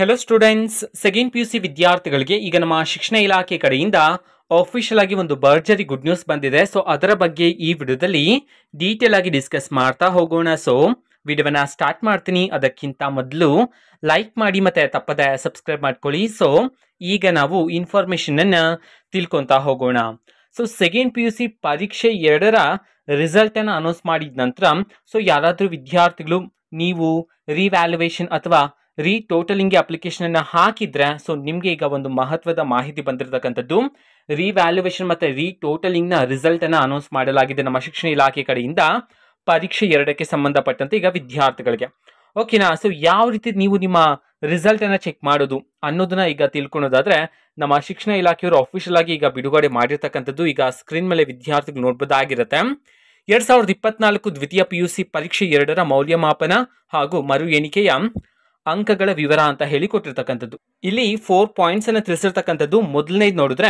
Hello students, second PUC ವಿದ್ಯಾರ್ಥಿಗಳಿಗೆ ಈಗ ನಮ್ಮ ಶಿಕ್ಷಣ ಇಲಾಖೆ ಕಡೆಯಿಂದ ಆಫಿಷಿಯಲ್ ಆಗಿ ಒಂದು ಭರ್ಜರಿ ಗುಡ್ ನ್ಯೂಸ್ ಬಂದಿದೆ. ಸೊ ಅದರ ಬಗ್ಗೆ ಈ ವಿಡಿಯೋದಲ್ಲಿ ಡೀಟೇಲ್ ಆಗಿ ಡಿಸ್ಕಸ್ ಮಾಡ್ತಾ ಹೋಗೋಣ. ಸೊ ವಿಡಿಯೋವನ್ನ ಸ್ಟಾರ್ಟ್ ಮಾಡ್ತೀನಿ. ಅದಕ್ಕಿಂತ ಮೊದಲು ಲೈಕ್ ಮಾಡಿ ಮತ್ತೆ ತಪ್ಪದೆ ಸಬ್ಸ್ಕ್ರೈಬ್ ಮಾಡ್ಕೊಳ್ಳಿ. ಸೊ ಈಗ ನಾವು ಇನ್ಫಾರ್ಮೇಶನ್ ಅನ್ನ ತಿಳ್ಕೊಂತಾ ಹೋಗೋಣ. ಸೊ ಸೆಕೆಂಡ್ PUC ಪರೀಕ್ಷೆ 2ರ ರಿಸಲ್ಟ್ ಅನ್ನ ಅನೌನ್ಸ್ ಮಾಡಿದ ನಂತರ ಸೊ ಯಾರಾದ್ರೂ ವಿದ್ಯಾರ್ಥಿಗಳು ನೀವು ರಿವ್ಯಾಲ್ಯೂಯೇಷನ್ ಅಥವಾ ಟೋಟಲಿಂಗ್ ಅಪ್ಲಿಕೇಶನ್ ಅನ್ನ ಹಾಕಿದ್ರೆ ಸೊ ನಿಮ್ಗೆ ಈಗ ಒಂದು ಮಹತ್ವದ ಮಾಹಿತಿ ಬಂದಿರತಕ್ಕಂಥದ್ದು. ರಿವ್ಯಾಲ್ಯೂಯೇಷನ್ ಮತ್ತೆ ಟೋಟಲಿಂಗ್ ನ ರಿಸಲ್ಟ್ ಅನ್ನ ಅನೌನ್ಸ್ ಮಾಡಲಾಗಿದೆ ನಮ್ಮ ಶಿಕ್ಷಣ ಇಲಾಖೆ ಕಡೆಯಿಂದ ಪರೀಕ್ಷೆ 2ಕ್ಕೆ ಸಂಬಂಧಪಟ್ಟಂತೆ ಈಗ ವಿದ್ಯಾರ್ಥಿಗಳಿಗೆ. ಓಕೆನಾ? ಸೊ ಯಾವ ರೀತಿ ನೀವು ನಿಮ್ಮ ರಿಸಲ್ಟ್ ಅನ್ನ ಚೆಕ್ ಮಾಡೋದು ಅನ್ನೋದನ್ನ ಈಗ ತಿಳ್ಕೊಳ್ಳೋದಾದ್ರೆ ನಮ್ಮ ಶಿಕ್ಷಣ ಇಲಾಖೆಯವರು ಅಫಿಷಿಯಲ್ ಆಗಿ ಈಗ ಬಿಡುಗಡೆ ಮಾಡಿರ್ತಕ್ಕಂಥದ್ದು ಈಗ ಸ್ಕ್ರೀನ್ ಮೇಲೆ ವಿದ್ಯಾರ್ಥಿಗಳು ನೋಡಬಹುದಾಗಿರುತ್ತೆ. 2024 ದ್ವಿತೀಯ PUC ಪರೀಕ್ಷೆ 2ರ ಮೌಲ್ಯಮಾಪನ ಹಾಗೂ ಮರು ಎಣಿಕೆಯ ಅಂಕಗಳ ವಿವರ ಅಂತ ಹೇಳಿ ಕೊಟ್ಟಿರ್ತಕ್ಕಂಥದ್ದು. ಇಲ್ಲಿ 4 ಪಾಯಿಂಟ್ಸ್ ಅನ್ನ ತಿಳಿಸಿರ್ತಕ್ಕಂಥದ್ದು. ಮೊದಲನೇದು ನೋಡಿದ್ರೆ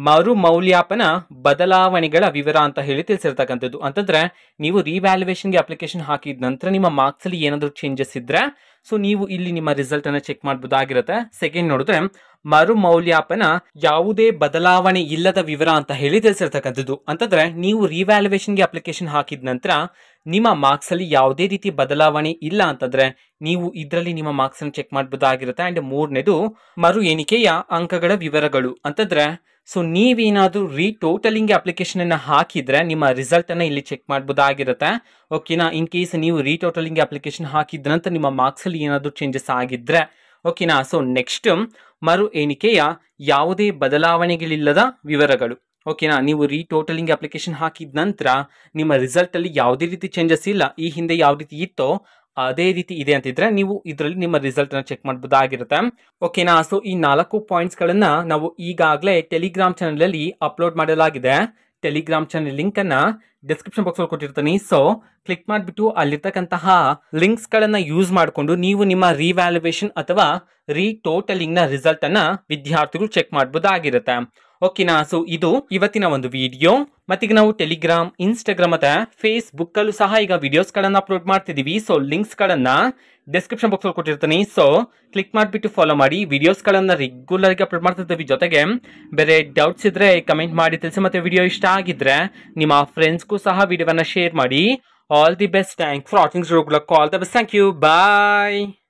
ಮರು ಮೌಲ್ಯಾಪನ ಬದಲಾವಣೆಗಳ ವಿವರ ಅಂತ ಹೇಳಿ ತಿಳಿಸಿರ್ತಕ್ಕಂಥದ್ದು. ಅಂತಂದ್ರೆ ನೀವು ರಿವ್ಯಾಲ್ಯೂಯೇಷನ್ಗೆ ಅಪ್ಲಿಕೇಶನ್ ಹಾಕಿದ ನಂತರ ನಿಮ್ಮ ಮಾರ್ಕ್ಸ್ ಅಲ್ಲಿ ಏನಾದರೂ ಚೇಂಜಸ್ ಇದ್ರೆ ಸೊ ನೀವು ಇಲ್ಲಿ ನಿಮ್ಮ ರಿಸಲ್ಟ್ ಅನ್ನ ಚೆಕ್ ಮಾಡಬಹುದಾಗಿರುತ್ತೆ. ಸೆಕೆಂಡ್ ನೋಡಿದ್ರೆ ಮರು ಮೌಲ್ಯಾಪನ ಯಾವುದೇ ಬದಲಾವಣೆ ಇಲ್ಲದ ವಿವರ ಅಂತ ಹೇಳಿ ತಿಳಿಸಿರ್ತಕ್ಕಂಥದ್ದು. ಅಂತಂದ್ರೆ ನೀವು ರಿವ್ಯಾಲ್ಯೂಯೇಷನ್ಗೆ ಅಪ್ಲಿಕೇಶನ್ ಹಾಕಿದ ನಂತರ ನಿಮ್ಮ ಮಾರ್ಕ್ಸ್ ಅಲ್ಲಿ ಯಾವುದೇ ರೀತಿ ಬದಲಾವಣೆ ಇಲ್ಲ ಅಂತಂದ್ರೆ ನೀವು ಇದರಲ್ಲಿ ನಿಮ್ಮ ಮಾರ್ಕ್ಸ್ ಅನ್ನು ಚೆಕ್ ಮಾಡಬಹುದಾಗಿರುತ್ತೆ. ಅಂಡ್ ಮೂರನೇದು ಮರು ಎಣಿಕೆಯ ಅಂಕಗಳ ವಿವರಗಳು. ಅಂತಂದ್ರೆ ಸೊ ನೀವೇನಾದ್ರೂ ಟೋಟಲಿಂಗ್ ಅಪ್ಲಿಕೇಶನ್ ಅನ್ನ ಹಾಕಿದ್ರೆ ನಿಮ್ಮ ರಿಸಲ್ಟ್ ಅನ್ನ ಇಲ್ಲಿ ಚೆಕ್ ಮಾಡಬಹುದಾಗಿರುತ್ತೆ. ಓಕೆನಾ? ಇನ್ ಕೇಸ್ ನೀವು ಟೋಟಲಿಂಗ್ ಅಪ್ಲಿಕೇಶನ್ ಹಾಕಿದ ನಂತರ ನಿಮ್ಮ ಮಾರ್ಕ್ಸ್ ಅಲ್ಲಿ ಏನಾದರೂ ಚೇಂಜಸ್ ಆಗಿದ್ರೆ ಓಕೆನಾ? ಸೊ ನೆಕ್ಸ್ಟ್ ಮರು ಎಣಿಕೆಯ ಯಾವುದೇ ಬದಲಾವಣೆಗಳಿಲ್ಲದ ವಿವರಗಳು. ಓಕೆನಾ? ನೀವು ಟೋಟಲಿಂಗ್ ಅಪ್ಲಿಕೇಶನ್ ಹಾಕಿದ ನಂತರ ನಿಮ್ಮ ರಿಸಲ್ಟ್ ಅಲ್ಲಿ ಯಾವುದೇ ರೀತಿ ಚೇಂಜಸ್ ಇಲ್ಲ, ಈ ಹಿಂದೆ ಯಾವ ರೀತಿ ಇತ್ತೋ ಅದೇ ರೀತಿ ಇದೆ ಅಂತಿದ್ರೆ ನೀವು ಇದರಲ್ಲಿ ನಿಮ್ಮ ರಿಸಲ್ಟ್ ಅನ್ನ ಚೆಕ್ ಮಾಡಬಹುದಾಗಿರುತ್ತೆ. ಓಕೆನಾ? ಸೊ ಈ 4 ಪಾಯಿಂಟ್ಸ್ ಗಳನ್ನ ನಾವು ಈಗಾಗಲೇ ಟೆಲಿಗ್ರಾಮ್ ಚಾನಲ್ ಅಲ್ಲಿ ಅಪ್ಲೋಡ್ ಮಾಡಲಾಗಿದೆ. ಟೆಲಿಗ್ರಾಮ್ ಚಾನಲ್ ಲಿಂಕ್ ಅನ್ನ ಡಿಸ್ಕ್ರಿಪ್ಷನ್ ಬಾಕ್ಸ್ ಅಲ್ಲಿ ಕೊಟ್ಟಿರ್ತೀನಿ. ಸೊ ಕ್ಲಿಕ್ ಮಾಡಿಬಿಟ್ಟು ಅಲ್ಲಿರ್ತಕ್ಕಂತಹ ಲಿಂಕ್ಸ್ ಗಳನ್ನ ಯೂಸ್ ಮಾಡಿಕೊಂಡು ನೀವು ನಿಮ್ಮ ರಿವ್ಯಾಲ್ಯೂಯೇಷನ್ ಅಥವಾ ಟೋಟಲಿಂಗ್ ನ ರಿಸಲ್ಟ್ ಅನ್ನ ವಿದ್ಯಾರ್ಥಿಗಳು ಚೆಕ್ ಮಾಡಬಹುದಾಗಿರುತ್ತೆ. ಓಕೆನಾ? ಸೊ ಇದು ಇವತ್ತಿನ ಒಂದು ವಿಡಿಯೋ. ಮತ್ತೀಗ ನಾವು ಟೆಲಿಗ್ರಾಮ್, ಇನ್ಸ್ಟಾಗ್ರಾಮ್ ಮತ್ತೆ ಫೇಸ್ಬುಕ್ ಅಲ್ಲೂ ಸಹ ಈಗ ವಿಡಿಯೋಸ್ ಗಳನ್ನ ಅಪ್ಲೋಡ್ ಮಾಡ್ತಿದೀವಿ. ಸೊ ಲಿಂಕ್ಸ್ ಗಳನ್ನ ಡಿಸ್ಕ್ರಿಪ್ಷನ್ ಬಾಕ್ಸ್ ಅಲ್ಲಿ ಕೊಟ್ಟಿರ್ತೀನಿ. ಸೊ ಕ್ಲಿಕ್ ಮಾಡಿಬಿಟ್ಟು ಫಾಲೋ ಮಾಡಿ. ವಿಡಿಯೋಸ್ ಗಳನ್ನ ರೆಗ್ಯುಲರ್ ಆಗಿ ಅಪ್ಲೋಡ್ ಮಾಡ್ತಿದ್ದೀವಿ. ಜೊತೆಗೆ ಬೇರೆ ಡೌಟ್ಸ್ ಇದ್ರೆ ಕಮೆಂಟ್ ಮಾಡಿ ತಿಳಿಸಿ. ಮತ್ತೆ ವಿಡಿಯೋ ಇಷ್ಟ ಆಗಿದ್ರೆ ನಿಮ್ಮ ಫ್ರೆಂಡ್ಸ್ಗೂ ಸಹ ವಿಡಿಯೋವನ್ನ ಶೇರ್ ಮಾಡಿ. All the best. Thanks for watching. All the best. Thank you. Bye.